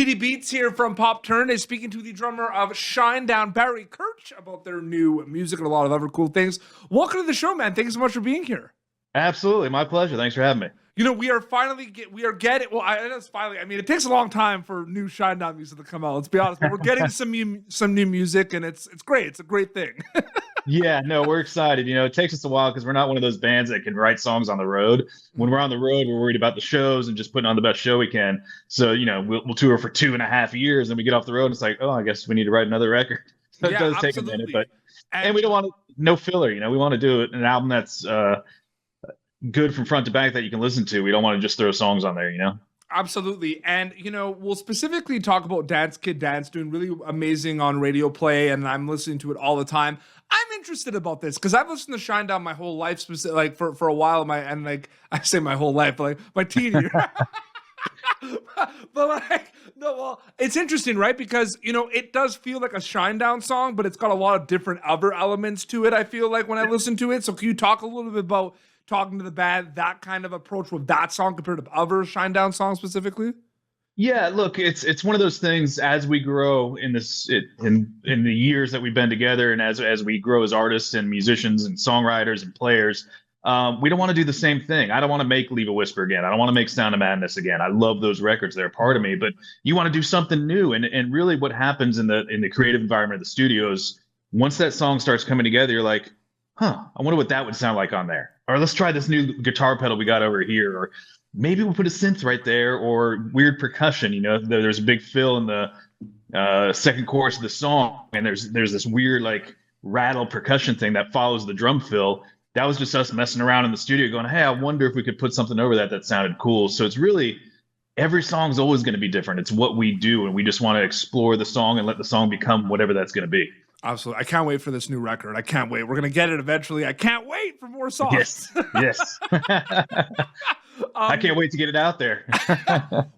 PD Beats here from Pop Turn is speaking to the drummer of Shinedown, Barry Kerch, about their new music and a lot of other cool things. Welcome to the show, man. Thanks so much for being here. Absolutely, my pleasure. Thanks for having me. You know, we are getting. Well, I know it's finally. I mean, it takes a long time for new Shinedown music to come out. Let's be honest, but we're getting some new music, and it's great. It's a great thing. Yeah, no, we're excited. You know, it takes us a while because we're not one of those bands that can write songs on the road. When we're on the road, we're worried about the shows and just putting on the best show we can. So, you know, we'll tour for 2.5 years, and we get off the road, and it's like, oh, I guess we need to write another record. So Yeah, it does take a minute, but and we don't want no filler. You know, we want to do an album that's good from front to back that you can listen to. We don't want to just throw songs on there, you know? Absolutely. And, you know, we'll specifically talk about Dance Kid Dance, doing really amazing on radio play, and I'm listening to it all the time. I'm interested about this because I've listened to Shinedown my whole life, like for a while. I say my whole life, but like my teen years. But like, no, well, it's interesting, right? Because, you know, it does feel like a Shinedown song, but it's got a lot of different other elements to it, I feel like, when I listen to it. So can you talk a little bit about talking to the band, that kind of approach with that song compared to other Shinedown songs specifically? Yeah, look, it's one of those things as we grow in the years that we've been together, and as we grow as artists and musicians and songwriters and players, we don't want to do the same thing. I don't want to make Leave a Whisper again. I don't want to make Sound of Madness again. I love those records; they're a part of me. But you want to do something new, and really, what happens in the creative environment of the studios, once that song starts coming together, you're like, huh, I wonder what that would sound like on there. Or let's try this new guitar pedal we got over here, or maybe we'll put a synth right there, or weird percussion. You know, there's a big fill in the second chorus of the song, and there's this weird like rattle percussion thing that follows the drum fill. That was just us messing around in the studio going, hey, I wonder if we could put something over that sounded cool. So it's really, every song's always going to be different. It's what we do, and we just want to explore the song and let the song become whatever that's going to be. Absolutely. I can't wait for this new record. I can't wait. We're going to get it eventually. I can't wait for more songs. Yes. I can't wait to get it out there.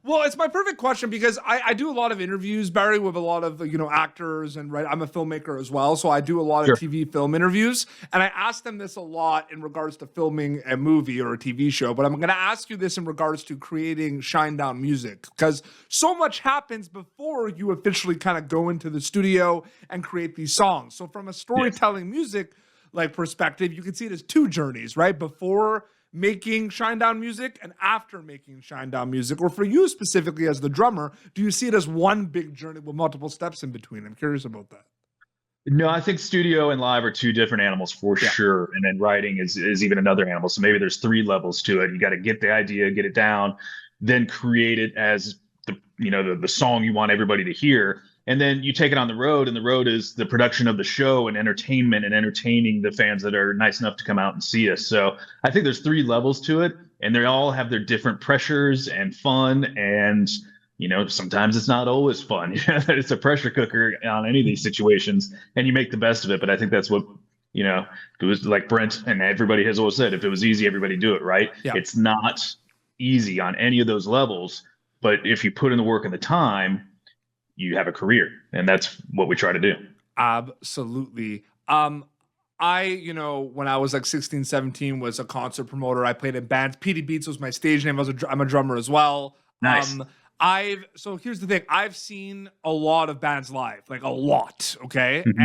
Well, it's my perfect question because I do a lot of interviews, Barry, with a lot of, you know, actors, and I'm a filmmaker as well. So I do a lot of TV film interviews, and I ask them this a lot in regards to filming a movie or a TV show. But I'm going to ask you this in regards to creating Shinedown music, because so much happens before you officially kind of go into the studio and create these songs. So from a storytelling music like perspective, you can see it as two journeys, right? Before making Shinedown music and after making Shinedown music, or for you specifically as the drummer, do you see it as one big journey with multiple steps in between? I'm curious about that. No, I think studio and live are two different animals for sure. And then writing is even another animal. So maybe there's 3 levels to it. You got to get the idea, get it down, then create it as the song you want everybody to hear. And then you take it on the road, and the road is the production of the show and entertainment and entertaining the fans that are nice enough to come out and see us. So I think there's 3 levels to it, and they all have their different pressures and fun. And, you know, sometimes it's not always fun. It's a pressure cooker on any of these situations, and you make the best of it. But I think that's what, you know, it was like Brent and everybody has always said, if it was easy, everybody do it, right? Yeah. It's not easy on any of those levels, but if you put in the work and the time, you have a career, and that's what we try to do. Absolutely. When I was like 16, 17, was a concert promoter. I played in bands. PD Beats was my stage name. I'm a drummer as well. Nice. So here's the thing. I've seen a lot of bands live, like a lot. Okay. Mm-hmm.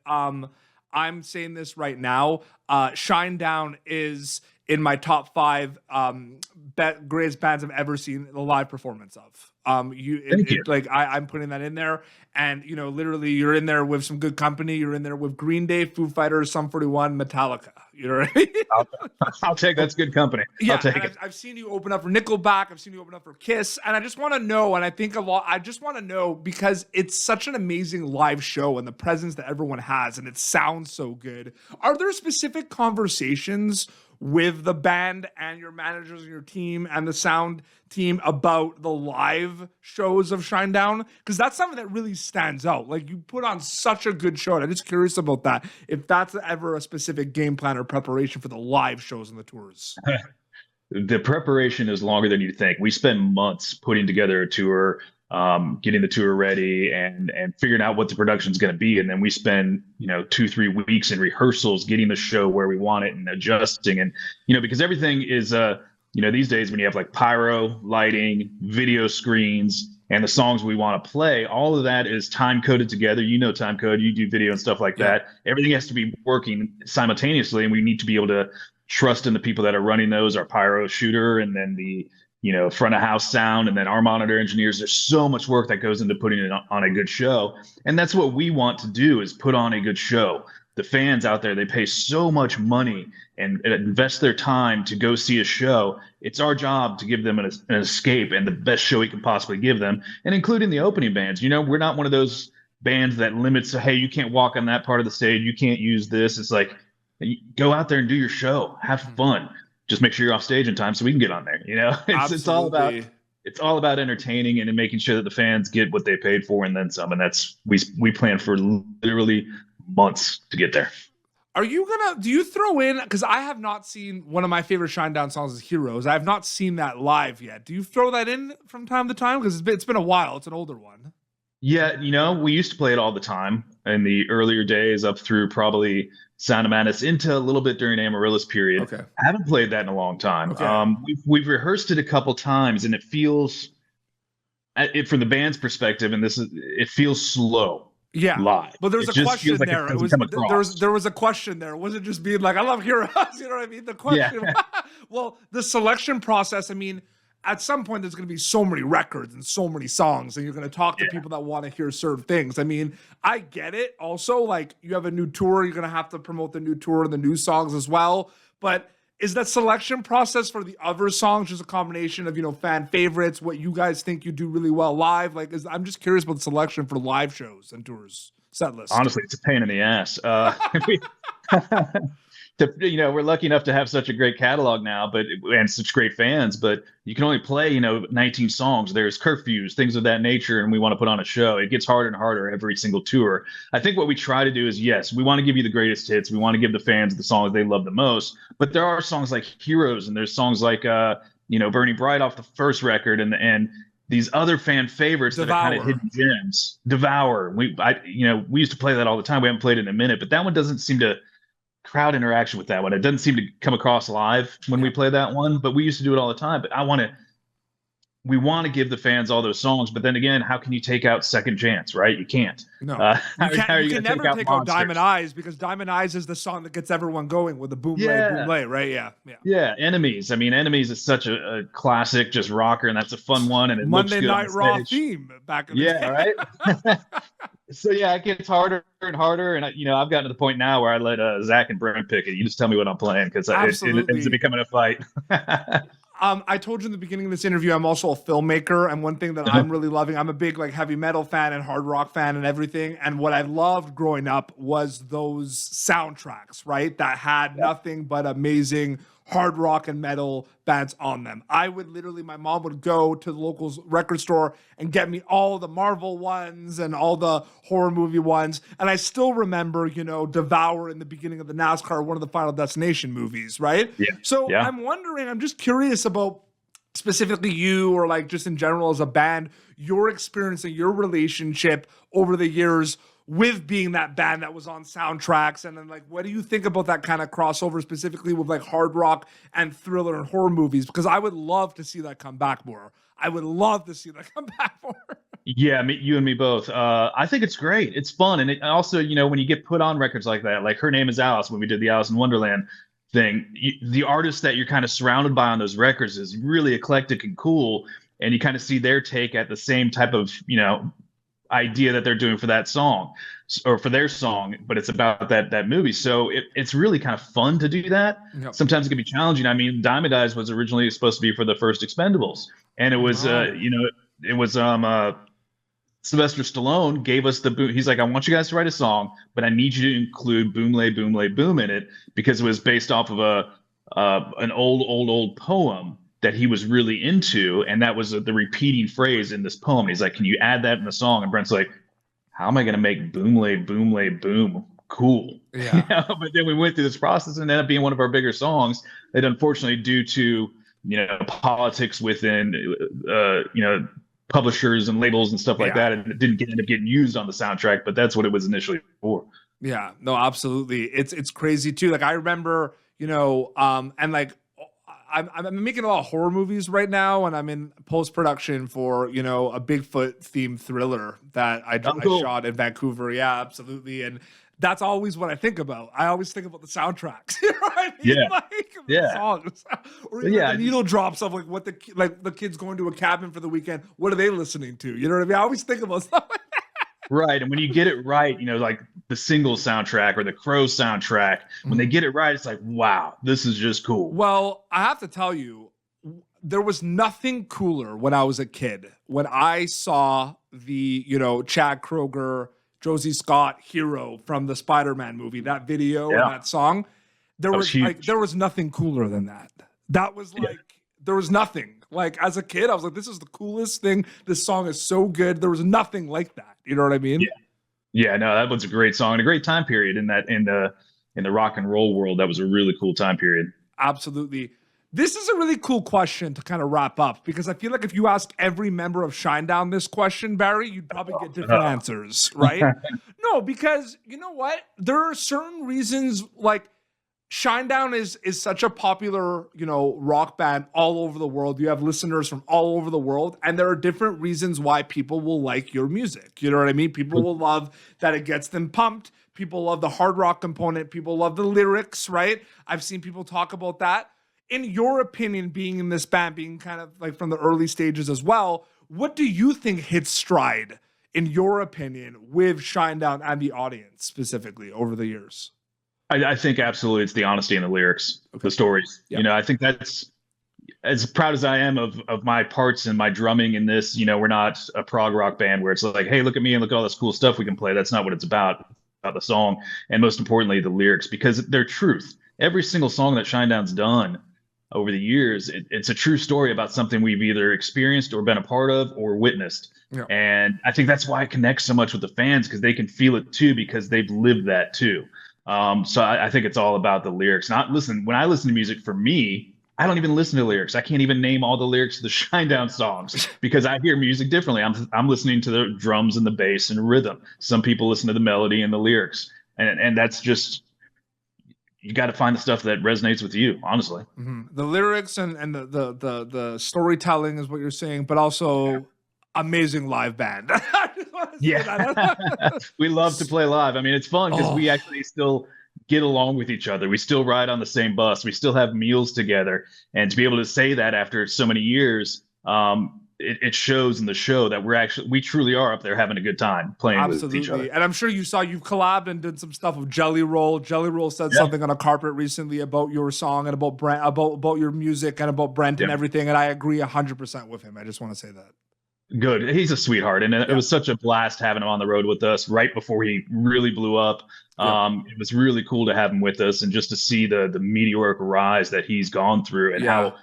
And, I'm saying this right now. Shinedown is in my top 5 greatest bands I've ever seen the live performance of. I'm putting that in there, and you know, literally, you're in there with some good company. You're in there with Green Day, Foo Fighters, Sum 41, Metallica. You know what I mean? I'll take that's good company. Yeah, I'll take it. I've seen you open up for Nickelback. I've seen you open up for Kiss, and I just want to know. And I think I just want to know because it's such an amazing live show and the presence that everyone has, and it sounds so good. Are there specific conversations with the band and your managers and your team and the sound team about the live shows of Shinedown? Because that's something that really stands out. Like, you put on such a good show, and I'm just curious about that. If that's ever a specific game plan or preparation for the live shows and the tours. The preparation is longer than you think. We spend months putting together a tour, getting the tour ready and figuring out what the production is going to be. And then we spend, 2-3 weeks in rehearsals, getting the show where we want it and adjusting. And, because everything is, these days when you have like pyro, lighting, video screens, and the songs we want to play, all of that is time coded together. Time code, you do video and stuff like that. Everything has to be working simultaneously, and we need to be able to trust in the people that are running those, our pyro shooter, and then the front of house sound, and then our monitor engineers. There's so much work that goes into putting it on a good show. And that's what we want to do, is put on a good show. The fans out there, they pay so much money and invest their time to go see a show. It's our job to give them an escape and the best show we can possibly give them, and including the opening bands. We're not one of those bands that limits, hey, you can't walk on that part of the stage, you can't use this. It's like, go out there and do your show, have fun. Just make sure you're off stage in time so we can get on there. It's all about entertaining and making sure that the fans get what they paid for and then some. And that's we plan for literally months to get there. Do you throw in, because I have not seen, one of my favorite Shinedown songs is Heroes. I have not seen that live yet. Do you throw that in from time to time? Because it's been a while. It's an older one. Yeah, we used to play it all the time in the earlier days, up through probably Sound of Madness into a little bit during Amarillo's period. Okay. I haven't played that in a long time. Okay. We've rehearsed it a couple times, and it feels, from the band's perspective, and it feels slow. Yeah, live. But there's a question like there. There was a question there. Was it just being like, I love Heroes? You know what I mean? The question. Yeah. Well, the selection process. I mean, at some point there's going to be so many records and so many songs, and you're going to talk to people that want to hear certain things. I mean, I get it. Also, like, you have a new tour, you're going to have to promote the new tour and the new songs as well. But is that selection process for the other songs just a combination of, fan favorites, what you guys think you do really well live? Like, I'm just curious about the selection for live shows and tours, set lists. Honestly, it's a pain in the ass. We're lucky enough to have such a great catalog now, and such great fans, but you can only play, 19 songs. There's curfews, things of that nature, and we want to put on a show. It gets harder and harder every single tour. I think what we try to do is, yes, we want to give you the greatest hits. We want to give the fans the songs they love the most, but there are songs like Heroes, and there's songs like, Burning Bright off the first record, and these other fan favorites that are kind of hidden gems. Devour. We used to play that all the time. We haven't played it in a minute, but that one doesn't seem to crowd interaction with that one. It doesn't seem to come across live when we play that one, but we used to do it all the time. But we want to give the fans all those songs, but then again, how can you take out Second Chance, right? You can't. No, you can never take out Diamond Eyes, because Diamond Eyes is the song that gets everyone going with the boom lay, right? Yeah. Enemies. I mean, Enemies is such a classic, just rocker, and that's a fun one. And it Monday looks good Night Raw theme back in the day. Right. So it gets harder and harder, and I've gotten to the point now where I let Zach and Brent pick it. You just tell me what I'm playing, because it ends up becoming a fight. I told you in the beginning of this interview, I'm also a filmmaker, and one thing that I'm really loving, I'm a big heavy metal fan and hard rock fan and everything, and what I loved growing up was those soundtracks, right, that had nothing but amazing hard rock and metal bands on them. I would literally, my mom would go to the local record store and get me all the Marvel ones and all the horror movie ones. And I still remember, Devour in the beginning of the NASCAR, one of the Final Destination movies, right? Yeah. So I'm wondering, I'm just curious about specifically you, or just in general as a band, your experience and your relationship over the years with being that band that was on soundtracks, and then what do you think about that kind of crossover specifically with hard rock and thriller and horror movies? Because I would love to see that come back more. Yeah, you and me both. I think it's great. It's fun, and it also, when you get put on records like that, like Her Name Is Alice, when we did the Alice in Wonderland thing, the artist that you're kind of surrounded by on those records is really eclectic and cool, and you kind of see their take at the same type of idea that they're doing for that song or for their song, but it's about that movie. So it's really kind of fun to do that. Yep. Sometimes it can be challenging. I mean, Diamond Eyes was originally supposed to be for the first Expendables, and it was Sylvester Stallone gave us the boom. He's like, I want you guys to write a song, but I need you to include boom lay boom lay boom in it, because it was based off of an old poem that he was really into, and that was the repeating phrase in this poem. He's like, can you add that in the song? And Brent's like, how am I going to make boom lay boom cool? Yeah. But then we went through this process, and ended up being one of our bigger songs that, unfortunately, due to politics within publishers and labels and stuff like that, and it didn't end up getting used on the soundtrack, but that's what it was initially for. Yeah, no, absolutely. It's crazy too. I remember, I'm making a lot of horror movies right now, and I'm in post production for a Bigfoot themed thriller that I shot in Vancouver. Yeah, absolutely, and that's always what I think about. I always think about the soundtracks. You know what I mean? Yeah. The songs, or even the needle drops of what the kids going to a cabin for the weekend. What are they listening to? You know what I mean? I always think about stuff like that. Right. And when you get it right, like the Single soundtrack or the Crow soundtrack, when they get it right, it's like, wow, this is just cool. Well, I have to tell you, there was nothing cooler when I was a kid. When I saw the, Chad Kroeger, Josie Scott hero from the Spider-Man movie, that video and that song, there was nothing cooler than that. That was there was nothing. Like, as a kid, I was like, this is the coolest thing. This song is so good. There was nothing like that. You know what I mean? Yeah, no, that was a great song and a great time period in the rock and roll world. That was a really cool time period. Absolutely. This is a really cool question to kind of wrap up, because I feel like if you ask every member of Shinedown this question, Barry, you'd probably get different answers, right? No, because you know what? There are certain reasons, like, Shinedown is such a popular, rock band all over the world. You have listeners from all over the world, and there are different reasons why people will like your music. You know what I mean? People will love that it gets them pumped. People love the hard rock component. People love the lyrics, right? I've seen people talk about that. In your opinion, being in this band, being kind of like from the early stages as well, what do you think hits stride, in your opinion, with Shinedown and the audience specifically over the years? I think absolutely it's the honesty in the lyrics, the stories. Yeah. I think that's, as proud as I am of my parts and my drumming in this, we're not a prog rock band where it's like, hey, look at me and look at all this cool stuff we can play. That's not what it's about the song. And most importantly, the lyrics, because they're truth. Every single song that Shinedown's done over the years, it's a true story about something we've either experienced or been a part of or witnessed. Yeah. And I think that's why it connects so much with the fans, because they can feel it too, because they've lived that too. So I think it's all about the lyrics. When I listen to music, for me, I don't even listen to lyrics. I can't even name all the lyrics to the Shinedown songs because I hear music differently. I'm listening to the drums and the bass and rhythm. Some people listen to the melody and the lyrics, and that's just, you got to find the stuff that resonates with you, honestly. Mm-hmm. The lyrics and the storytelling is what you're saying, but also amazing live band. We love to play live. I mean, it's fun because we actually still get along with each other. We still ride on the same bus. We still have meals together. And to be able to say that after so many years, it shows in the show that we truly are up there having a good time playing with each other. And I'm sure you've collabed and did some stuff with Jelly Roll. Jelly Roll said something on a carpet recently about your song and about Brent, about your music and about Brent and everything. And I agree 100% with him. I just want to say that. Good. He's a sweetheart. And it was such a blast having him on the road with us right before he really blew up. It was really cool to have him with us and just to see the meteoric rise that he's gone through and how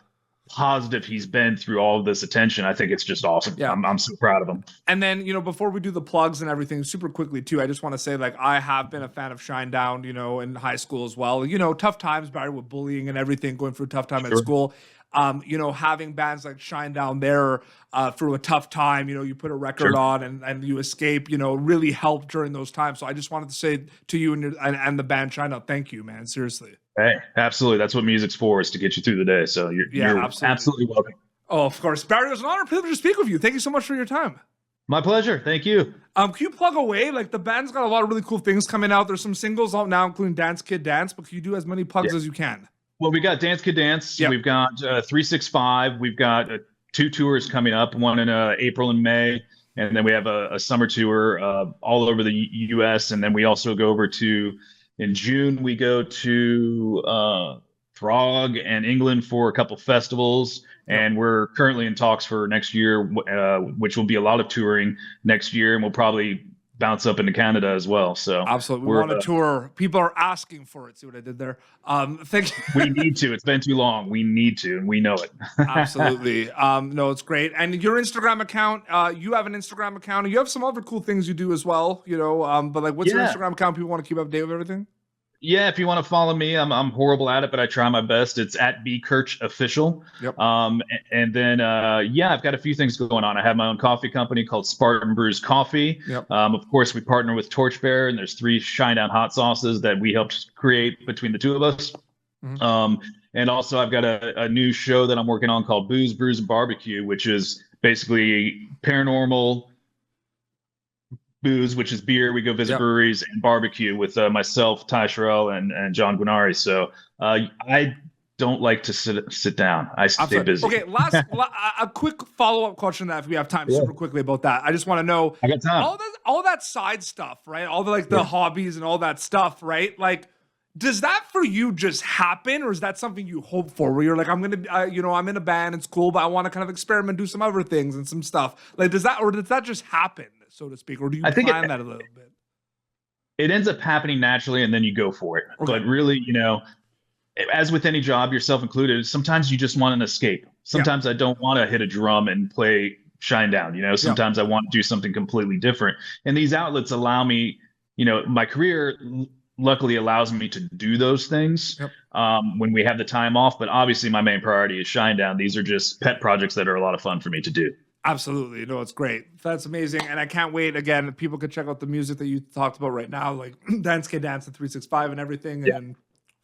positive he's been through all of this attention. I think it's just awesome. Yeah. I'm so proud of him. And then, before we do the plugs and everything, super quickly too, I just want to say, like, I have been a fan of Shinedown, in high school as well. Tough times, Barry, with bullying and everything, going through a tough time at school. Having bands like Shinedown there through a tough time, you put a record on and you escape, really helped during those times. So I just wanted to say to you and the band Shinedown, thank you, man. Seriously. Hey, absolutely. That's what music's for, is to get you through the day. So you're absolutely welcome. Oh, of course. Barry, it was an honor and privilege to speak with you. Thank you so much for your time. My pleasure. Thank you. Can you plug away? Like, the band's got a lot of really cool things coming out. There's some singles out now, including Dance Kid Dance, but can you do as many plugs as you can? Well, we got Dance Kid Dance. Yep. We've got 365. We've got 2 tours coming up, one in April and May. And then we have a summer tour all over the U.S. And then we also go over in June, we go to Prague and England for a couple festivals. And we're currently in talks for next year, which will be a lot of touring next year. And we'll probably bounce up into Canada as well. So absolutely, we want to tour. People are asking for it. See what I did there? Thank you. We need to. It's been too long. We need to, and we know it. Absolutely. No, it's great. And your Instagram account, you have an Instagram account, and you have some other cool things you do as well. But like, what's your Instagram account? People want to keep up to date with everything. Yeah, if you want to follow me, I'm horrible at it, but I try my best. It's at Kerch Official. Yep. And then I've got a few things going on. I have my own coffee company called Spartan Brews Coffee. Yep. Of course, we partner with Torchbearer, and there's 3 Shinedown hot sauces that we helped create between the two of us. Mm-hmm. And also, I've got a new show that I'm working on called Booze, Brews, and Barbecue, which is basically paranormal booze, which is beer. We go visit breweries, and barbecue with myself, Ty Sherrill, and John Guinari. So I don't like to sit down. I stay busy. Okay, a quick follow-up question that if we have time super quickly about that. I just want to know I got time. all that side stuff, right? All the the hobbies and all that stuff, right? Like, does that for you just happen, or is that something you hope for? Where you're like, I'm gonna, I'm in a band, it's cool, but I want to kind of experiment, do some other things and some stuff. Like, does that just happen, so to speak, or do you plan that a little bit? It ends up happening naturally, and then you go for it. Okay. But really, as with any job, yourself included, sometimes you just want an escape. Sometimes I don't want to hit a drum and play Shinedown. Sometimes I want to do something completely different. And these outlets allow me, my career luckily allows me to do those things when we have the time off. But obviously my main priority is Shinedown. These are just pet projects that are a lot of fun for me to do. Absolutely. No, it's great. That's amazing. And I can't wait. Again, people can check out the music that you talked about right now, like Dance K Dance and 365 and everything. And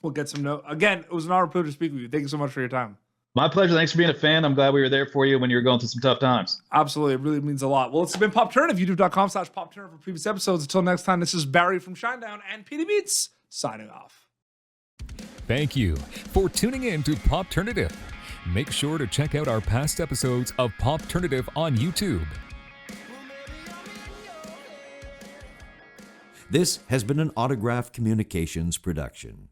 we'll get some notes. Again, it was an honor to speak with you. Thank you so much for your time. My pleasure. Thanks for being a fan. I'm glad we were there for you when you were going through some tough times. Absolutely. It really means a lot. Well, it's been Pop Turnitin, youtube.com/PopTurnitin for previous episodes. Until next time, this is Barry from Shinedown and PD Beats signing off. Thank you for tuning in to Pop Turnitin. Make sure to check out our past episodes of Pop Turnitin on YouTube. This has been an Autograph Communications production.